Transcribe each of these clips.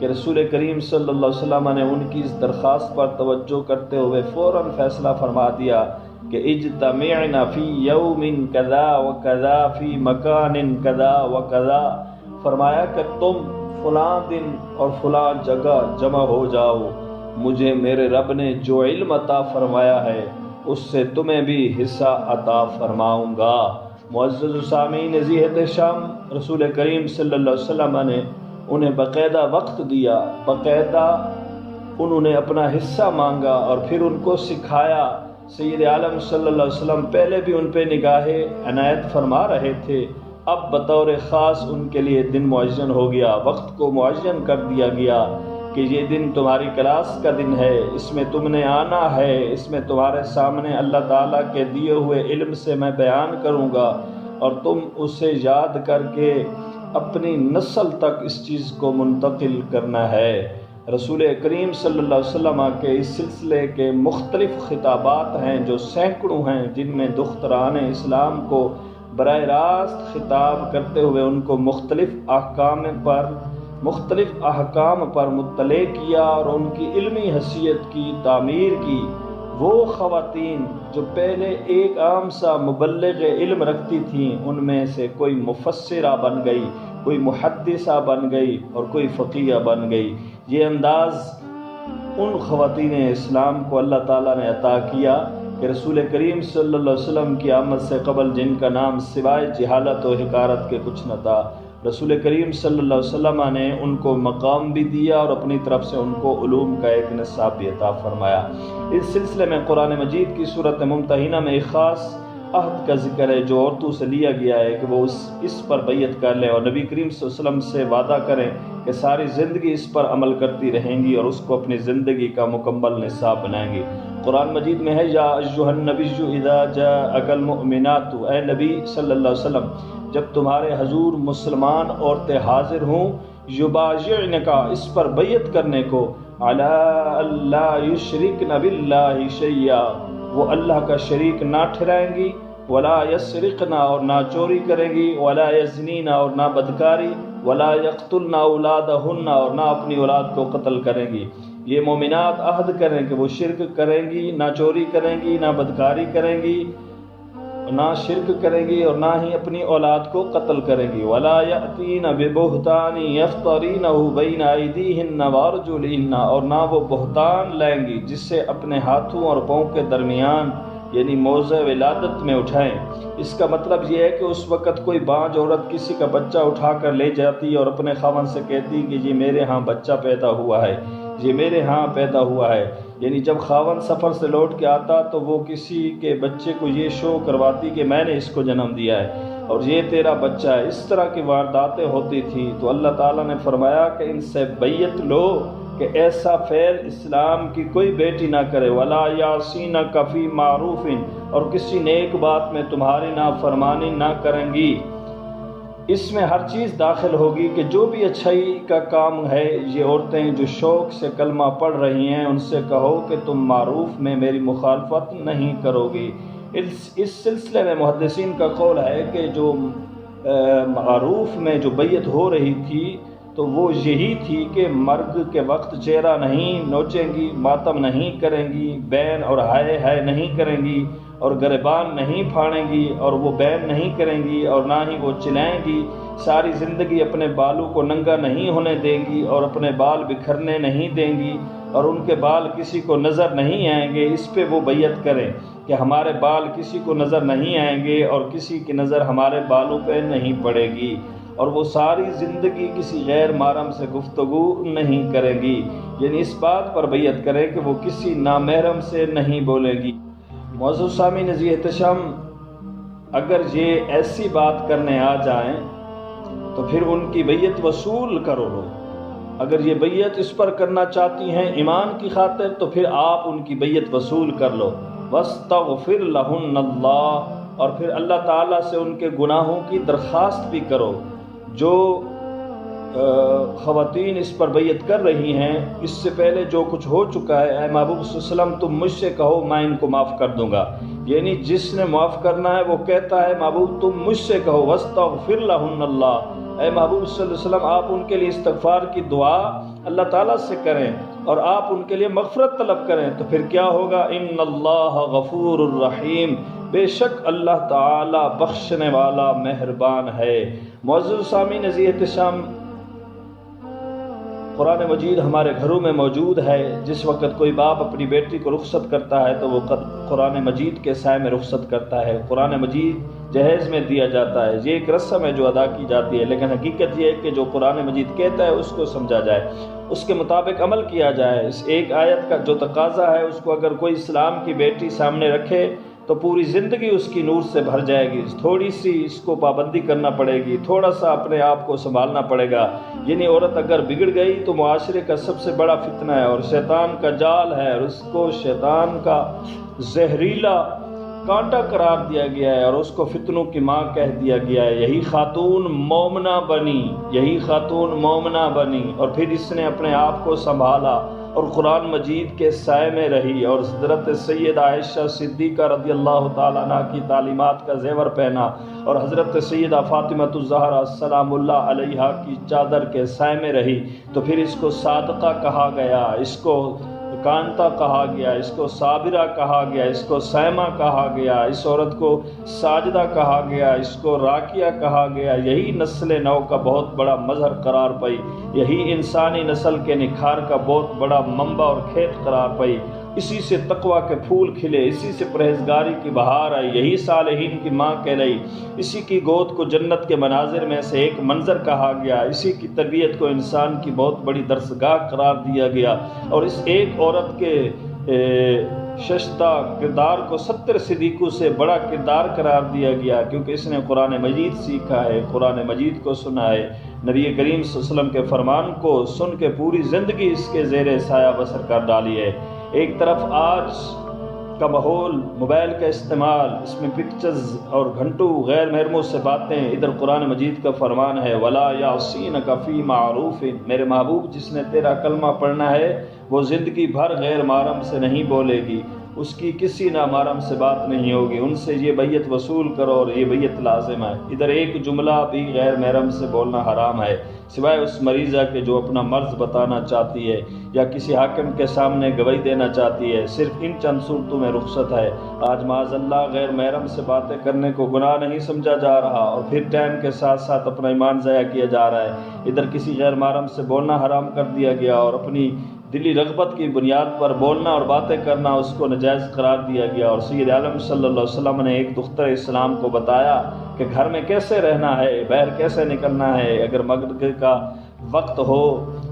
کہ رسول کریم صلی اللہ علیہ وسلم نے ان کی اس درخواست پر توجہ کرتے ہوئے فوراً فیصلہ فرما دیا کہ اجتمعنا فی یوم کذا و کذا فی مکان کذا و کذا، فرمایا کہ تم فلاں دن اور فلاں جگہ جمع ہو جاؤ، مجھے میرے رب نے جو علم عطا فرمایا ہے اس سے تمہیں بھی حصہ عطا فرماؤں گا۔ معزز سامعین ذی احتشام، رسول کریم صلی اللہ علیہ وسلم نے انہیں باقاعدہ وقت دیا، باقاعدہ انہوں نے اپنا حصہ مانگا اور پھر ان کو سکھایا۔ سید عالم صلی اللہ علیہ وسلم پہلے بھی ان پہ نگاہ عنایت فرما رہے تھے، اب بطور خاص ان کے لیے دن معین ہو گیا، وقت کو معین کر دیا گیا کہ یہ دن تمہاری کلاس کا دن ہے، اس میں تم نے آنا ہے، اس میں تمہارے سامنے اللہ تعالیٰ کے دیے ہوئے علم سے میں بیان کروں گا اور تم اسے یاد کر کے اپنی نسل تک اس چیز کو منتقل کرنا ہے۔ رسول کریم صلی اللہ علیہ وسلم کے اس سلسلے کے مختلف خطابات ہیں جو سینکڑوں ہیں، جن میں دختران اسلام کو براہ راست خطاب کرتے ہوئے ان کو مختلف احکام پر مطلع کیا اور ان کی علمی حیثیت کی تعمیر کی۔ وہ خواتین جو پہلے ایک عام سا مبلغ علم رکھتی تھیں، ان میں سے کوئی مفسرہ بن گئی، کوئی محدثہ بن گئی اور کوئی فقیہ بن گئی۔ یہ انداز ان خواتین اسلام کو اللہ تعالیٰ نے عطا کیا کہ رسول کریم صلی اللہ علیہ وسلم کی آمد سے قبل جن کا نام سوائے جہالت و حقارت کے کچھ نہ تھا، رسول کریم صلی اللہ علیہ وسلم نے ان کو مقام بھی دیا اور اپنی طرف سے ان کو علوم کا ایک نصاب بھی عطا فرمایا۔ اس سلسلے میں قرآن مجید کی سورۃ ممتحنہ میں ایک خاص عہد کا ذکر ہے جو عورتوں سے لیا گیا ہے کہ وہ اس پر بیعت کر لیں اور نبی کریم صلی اللہ علیہ وسلم سے وعدہ کریں کہ ساری زندگی اس پر عمل کرتی رہیں گی اور اس کو اپنی زندگی کا مکمل نصاب بنائیں گی۔ قرآن مجید میں ہے یا ایھا النبی اذا جاءک المؤمنات، اے نبی صلی اللہ علیہ وسلم جب تمہارے حضور مسلمان عورتیں حاضر ہوں، یبایعنک اس پر بیعت کرنے کو، علی الا یشرکن باللہ شیئا وہ اللہ کا شریک نہ ٹھہرائیں گی، ولا یسرقن اور نہ چوری کریں گی، ولا یزنین اور نہ بدکاری، ولا یقتلن اولادہن اور نہ اپنی اولاد کو قتل کریں گی۔ یہ مومنات عہد کریں کہ وہ شرک کریں گی، نہ چوری کریں گی، نہ بدکاری کریں گی، نہ شرک کریں گی اور نہ ہی اپنی اولاد کو قتل کریں گی۔ ولا یأتین ببہتان یفترینہ بین ایدیہن وارجلہن اور نہ وہ بہتان لائیں گی جس سے اپنے ہاتھوں اور پاؤں کے درمیان یعنی موضع ولادت میں اٹھائیں۔ اس کا مطلب یہ ہے کہ اس وقت کوئی بانج عورت کسی کا بچہ اٹھا کر لے جاتی اور اپنے خاوند سے کہتی کہ یہ میرے ہاں بچہ پیدا ہوا ہے، یہ میرے ہاں پیدا ہوا ہے، یعنی جب خاوند سفر سے لوٹ کے آتا تو وہ کسی کے بچے کو یہ شو کرواتی کہ میں نے اس کو جنم دیا ہے اور یہ تیرا بچہ ہے۔ اس طرح کی وارداتیں ہوتی تھیں، تو اللہ تعالیٰ نے فرمایا کہ ان سے بیعت لو کہ ایسا فعل اسلام کی کوئی بیٹی نہ کرے، ولا یعصینک فی معروف اور کسی نیک بات میں تمہاری نافرمانی نہ کریں گی۔ اس میں ہر چیز داخل ہوگی کہ جو بھی اچھائی کا کام ہے، یہ عورتیں جو شوق سے کلمہ پڑھ رہی ہیں ان سے کہو کہ تم معروف میں میری مخالفت نہیں کرو گی۔ اس سلسلے میں محدثین کا قول ہے کہ جو معروف میں جو بیعت ہو رہی تھی تو وہ یہی تھی کہ مرگ کے وقت چہرہ نہیں نوچیں گی، ماتم نہیں کریں گی، بین اور ہائے نہیں کریں گی اور گریبان نہیں پھاڑیں گی اور وہ بین نہیں کریں گی اور نہ ہی وہ چلائیں گی، ساری زندگی اپنے بالوں کو ننگا نہیں ہونے دیں گی اور اپنے بال بکھرنے نہیں دیں گی اور ان کے بال کسی کو نظر نہیں آئیں گے۔ اس پہ وہ بیعت کریں کہ ہمارے بال کسی کو نظر نہیں آئیں گے اور کسی کی نظر ہمارے بالوں پہ نہیں پڑے گی، اور وہ ساری زندگی کسی غیر محرم سے گفتگو نہیں کریں گی، یعنی اس بات پر بیعت کریں کہ وہ کسی نامحرم سے نہیں بولے گی۔ معزز سامعین ذی احتشام، اگر یہ ایسی بات کرنے آ جائیں تو پھر ان کی بیعت وصول کرو لو۔ اگر یہ بیعت اس پر کرنا چاہتی ہیں ایمان کی خاطر تو پھر آپ ان کی بیعت وصول کر لو۔ واستغفر لہن اللہ اور پھر اللہ تعالیٰ سے ان کے گناہوں کی درخواست بھی کرو۔ جو خواتین اس پر بیعت کر رہی ہیں، اس سے پہلے جو کچھ ہو چکا ہے، اے محبوب صلی اللہ علیہ وسلم تم مجھ سے کہو میں ان کو معاف کر دوں گا، یعنی جس نے معاف کرنا ہے وہ کہتا ہے محبوب تم مجھ سے کہو واستغفر لہن اللہ، اے محبوب صلی اللہ علیہ وسلم آپ ان کے لیے استغفار کی دعا اللہ تعالیٰ سے کریں اور آپ ان کے لیے مغفرت طلب کریں، تو پھر کیا ہوگا؟ ان اللہ غفور الرحیم، بے شک اللہ تعالیٰ بخشنے والا مہربان ہے۔ معزز سامعین عزیز احتشام، قرآن مجید ہمارے گھروں میں موجود ہے۔ جس وقت کوئی باپ اپنی بیٹی کو رخصت کرتا ہے تو وہ قرآن مجید کے سائے میں رخصت کرتا ہے، قرآن مجید جہیز میں دیا جاتا ہے۔ یہ ایک رسم ہے جو ادا کی جاتی ہے، لیکن حقیقت یہ ہے کہ جو قرآن مجید کہتا ہے اس کو سمجھا جائے، اس کے مطابق عمل کیا جائے۔ اس ایک آیت کا جو تقاضا ہے اس کو اگر کوئی اسلام کی بیٹی سامنے رکھے تو پوری زندگی اس کی نور سے بھر جائے گی۔ تھوڑی سی اس کو پابندی کرنا پڑے گی، تھوڑا سا اپنے آپ کو سنبھالنا پڑے گا۔ یعنی عورت اگر بگڑ گئی تو معاشرے کا سب سے بڑا فتنہ ہے اور شیطان کا جال ہے، اور اس کو شیطان کا زہریلا کانٹا قرار دیا گیا ہے اور اس کو فتنوں کی ماں کہہ دیا گیا ہے۔ یہی خاتون مومنہ بنی، یہی خاتون مومنہ بنی، اور پھر اس نے اپنے آپ کو سنبھالا اور قرآن مجید کے سائے میں رہی اور حضرت سید عائشہ صدیقہ رضی اللہ تعالیٰ عنہ کی تعلیمات کا زیور پہنا اور حضرت سیدہ فاطمۃ الزہرا سلام اللہ علیہا کی چادر کے سائے میں رہی، تو پھر اس کو صادقہ کہا گیا، اس کو کانتا کہا گیا، اس کو صابرہ کہا گیا، اس کو سائمہ کہا گیا، اس عورت کو ساجدہ کہا گیا، اس کو راکیہ کہا گیا۔ یہی نسل نو کا بہت بڑا مظہر قرار پائی، یہی انسانی نسل کے نکھار کا بہت بڑا منبع اور کھیت قرار پائی۔ اسی سے تقویٰ کے پھول کھلے، اسی سے پرہیزگاری کی بہار آئی، یہی صالحین کی ماں کہلائی، اسی کی گود کو جنت کے مناظر میں سے ایک منظر کہا گیا، اسی کی تربیت کو انسان کی بہت بڑی درسگاہ قرار دیا گیا، اور اس ایک عورت کے ششتہ کردار کو 70 صدیقوں سے بڑا کردار قرار دیا گیا، کیونکہ اس نے قرآن مجید سیکھا ہے، قرآن مجید کو سنا ہے، نبی کریم صلی اللہ علیہ وسلم کے فرمان کو سن کے پوری زندگی اس کے زیر سایہ بسر کر ڈالی ہے۔ ایک طرف آج کا ماحول، موبائل کا استعمال، اس میں پکچرز اور گھنٹوں غیر محرموں سے باتیں، ادھر قرآن مجید کا فرمان ہے وَلَا يَعْصِينَكَ فِي مَعْرُوفٍ، میرے محبوب جس نے تیرا کلمہ پڑھنا ہے وہ زندگی بھر غیر محرم سے نہیں بولے گی، اس کی کسی نامحرم سے بات نہیں ہوگی، ان سے یہ بیعت وصول کرو اور یہ بیعت لازم ہے۔ ادھر ایک جملہ بھی غیر محرم سے بولنا حرام ہے، سوائے اس مریضہ کے جو اپنا مرض بتانا چاہتی ہے یا کسی حاکم کے سامنے گواہی دینا چاہتی ہے، صرف ان چند صورتوں میں رخصت ہے۔ آج معاذ اللہ غیر محرم سے باتیں کرنے کو گناہ نہیں سمجھا جا رہا، اور پھر ٹائم کے ساتھ ساتھ اپنا ایمان ضائع کیا جا رہا ہے۔ ادھر کسی غیر محرم سے بولنا حرام کر دیا گیا اور اپنی دلی رغبت کی بنیاد پر بولنا اور باتیں کرنا اس کو ناجائز قرار دیا گیا، اور سید عالم صلی اللہ علیہ وسلم نے ایک دختر اسلام کو بتایا کہ گھر میں کیسے رہنا ہے، باہر کیسے نکلنا ہے، اگر مغرب کا وقت ہو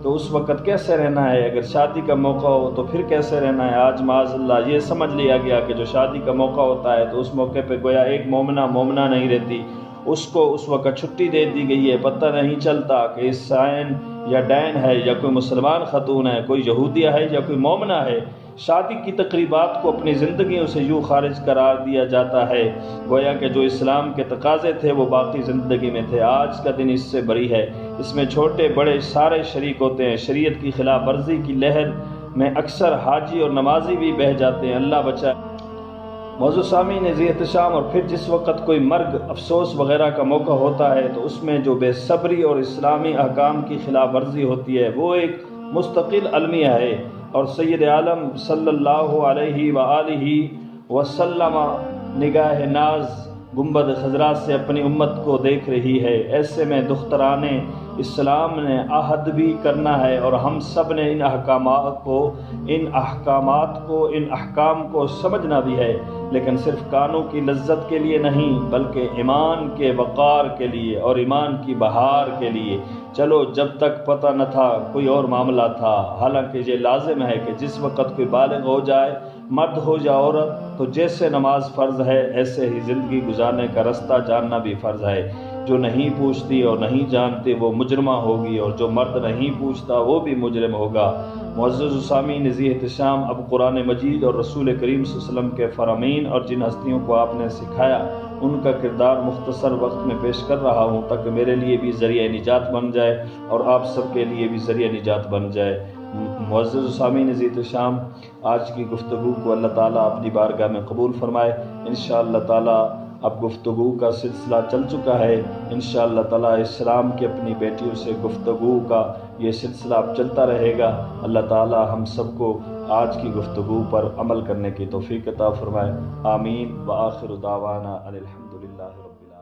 تو اس وقت کیسے رہنا ہے، اگر شادی کا موقع ہو تو پھر کیسے رہنا ہے۔ آج معاذ اللہ یہ سمجھ لیا گیا کہ جو شادی کا موقع ہوتا ہے تو اس موقع پہ گویا ایک مومنہ نہیں رہتی، اس کو اس وقت چھٹی دے دی گئی ہے، پتہ نہیں چلتا کہ اس سائن یا ڈین ہے یا کوئی مسلمان خاتون ہے، کوئی یہودیہ ہے یا کوئی مومنہ ہے۔ شادی کی تقریبات کو اپنی زندگیوں سے یوں خارج قرار دیا جاتا ہے گویا کہ جو اسلام کے تقاضے تھے وہ باقی زندگی میں تھے۔ آج کا دن اس سے بری ہے، اس میں چھوٹے بڑے سارے شریک ہوتے ہیں۔ شریعت کی خلاف ورزی کی لہر میں اکثر حاجی اور نمازی بھی بہہ جاتے ہیں، اللہ بچائے۔ موضوع سامعین ذی احتشام، اور پھر جس وقت کوئی مرگ افسوس وغیرہ کا موقع ہوتا ہے تو اس میں جو بے صبری اور اسلامی احکام کی خلاف ورزی ہوتی ہے وہ ایک مستقل المیہ ہے، اور سید عالم صلی اللہ علیہ وآلہ وسلم نگاہ ناز گنبد خضرا سے اپنی امت کو دیکھ رہی ہے۔ ایسے میں دختران اسلام نے عہد بھی کرنا ہے، اور ہم سب نے ان احکام کو سمجھنا بھی ہے، لیکن صرف کانوں کی لذت کے لیے نہیں بلکہ ایمان کے وقار کے لیے اور ایمان کی بہار کے لیے۔ چلو جب تک پتہ نہ تھا کوئی اور معاملہ تھا، حالانکہ یہ لازم ہے کہ جس وقت کوئی بالغ ہو جائے، مرد ہو یا عورت، تو جیسے نماز فرض ہے ایسے ہی زندگی گزارنے کا رستہ جاننا بھی فرض ہے۔ جو نہیں پوچھتی اور نہیں جانتی وہ مجرمہ ہوگی، اور جو مرد نہیں پوچھتا وہ بھی مجرم ہوگا۔ معزز سامعین ذی احتشام، اب قرآن مجید اور رسول کریم صلی اللہ علیہ وسلم کے فرامین اور جن ہستیوں کو آپ نے سکھایا ان کا کردار مختصر وقت میں پیش کر رہا ہوں تاکہ میرے لیے بھی ذریعہ نجات بن جائے اور آپ سب کے لیے بھی ذریعہ نجات بن جائے۔ معزز سامعین ذی احتشام، آج کی گفتگو کو اللہ تعالیٰ اپنی بارگاہ میں قبول فرمائے۔ انشاءاللہ تعالیٰ اب گفتگو کا سلسلہ چل چکا ہے، انشاءاللہ تعالیٰ اسلام کی اپنی بیٹیوں سے گفتگو کا یہ سلسلہ اب چلتا رہے گا۔ اللہ تعالیٰ ہم سب کو آج کی گفتگو پر عمل کرنے کی توفیق عطا فرمائے، آمین۔ وآخر دعوانا ان الحمدللہ رب العالمین۔